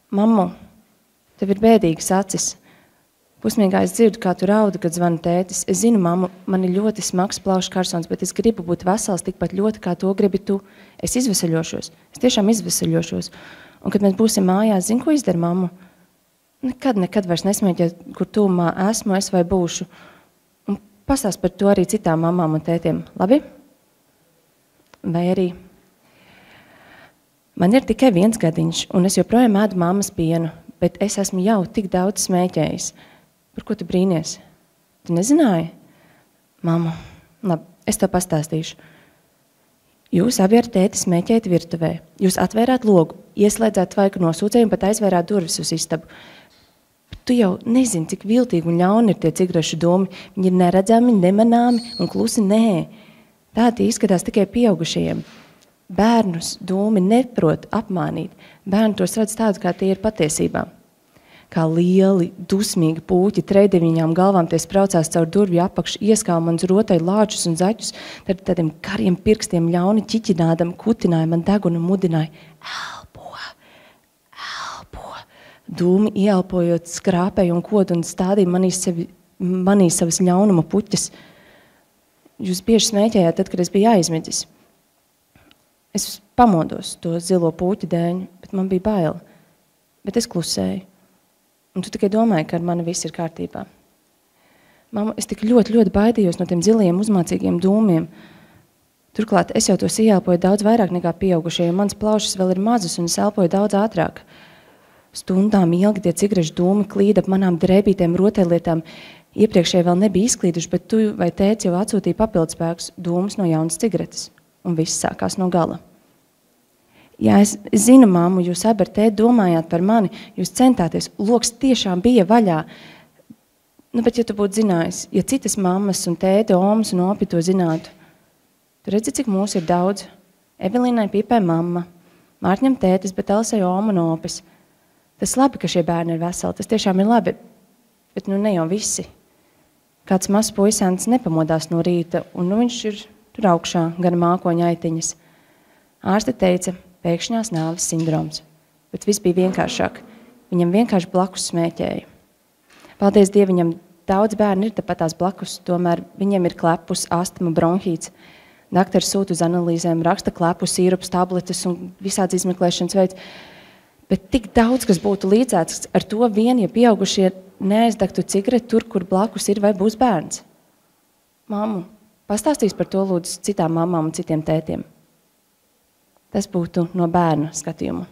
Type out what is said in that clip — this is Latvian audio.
Mammu, tev ir bēdīgas acis. Pusmiegā es dzirdu, kā tu raudi, kad zvana tētis. Es zinu, mammu, man ir ļoti smags plaušu karsons, bet es gribu būt vesels tikpat ļoti, kā to gribi tu. Es izveseļošos. Es tiešām izveseļošos. Un, kad mēs būsim mājās, zini, ko izdara, mammu? Nekad vairs nesmēķēt, kur tūmā esmu es vai būšu. Un pastāst par to arī citām mamām un tētiem. Labi? Vai arī? Man ir tikai 1 gadiņš, un es joprojām ēdu mammas pienu, bet es esmu jau tik daudz smēķējis. Par ko tu brīnies? Tu nezināji? Mamma, labi, es tev pastāstīšu. Jūs abi ar tēti smēķējat virtuvē. Jūs atvērāt logu, ieslēdzāt tvaiku nosūcējumu, pat aizvērāt durvis uz istabu. Bet tu jau nezini, cik viltīgi un ļauni ir tie cigarešu dūmi. Viņi ir neredzami, nemanāmi un klusi nē. Tādi izskatās tikai pieaugušajiem. Bērnus dūmi neprot apmānīt. Bērni tos redz tādu, kā tie ir patiesībā. Kā lieli, dusmīgi pūķi, treideviņām galvām tie spraucās caur durvju apakšu, ieskāva man uz rotai lāčus un zaķus, tad tādiem kariem pirkstiem ļauni ķiķinādam, kutināja man degunu un mudināja. Elpo, elpo. Dūmi ieelpojot skrāpēju un kodu un stādīja manī savas ļaunuma puķas. Jūs bieži smēķējāt tad, kad es biju aizmidzis. Es pamodos to zilo puķu dēļ, bet man bija bail. Bet es klusēju. Un tu tikai domāji, ka ar mani viss ir kārtībā. Mamma, es tik ļoti baidījos no tiem zilajiem uzmācīgiem dūmiem. Turklāt es jau tos ieelpoju daudz vairāk nekā pieaugušie, jo mans plaušas vēl ir mazas un es elpoju daudz ātrāk. Stundām ilgi tie cigarešu dūmi klīda ap manām drēbītēm rotaļlietām. Iepriekšēji vēl nebija izklīduši, bet tu vai tēti jau atsūtīja papildspēkus dūmus no jaunas cigaretes. Un viss sākās no gala. Jā, es zinu, mammu, jūs abi ar tēti domājāt par mani, jūs centāties, loks tiešām bija vaļā. Bet ja tu būtu zinājis, ja citas mammas un tēti, omas un opi to zinātu, tu redzi, cik mūs ir daudz. Evelīnai Pipē mamma, Mārķņam tētis, bet Elsai oma un opis. Tas labi, ka šie bērni ir veseli, tas tiešām ir labi, bet ne jau visi. Kāds mazs puisēns nepamodās no rīta, un viņš ir tur augšā, gan mākoņa aitiņas. Ārste teica, pēkšņās nāves sindroms, bet viss bija vienkāršāk. Viņam vienkārši blakus smēķēja. Paldies Dievam, viņam daudz bērni ir tepatās blakus, tomēr viņiem ir klepus, astma, bronhīts. Daktars sūta uz analīzēm, raksta klepus, sīrups, tabletes un visāds izmeklēšanas veids. Bet tik daudz, kas būtu līdzēts ar to vien, ja pieaugušie neaizdegtu cigareti tur, kur blakus ir vai būs bērns. Mammu, pastāstīs par to lūdzu citām mamām un citiem tētiem. Tas būtu no bērnu skatījuma.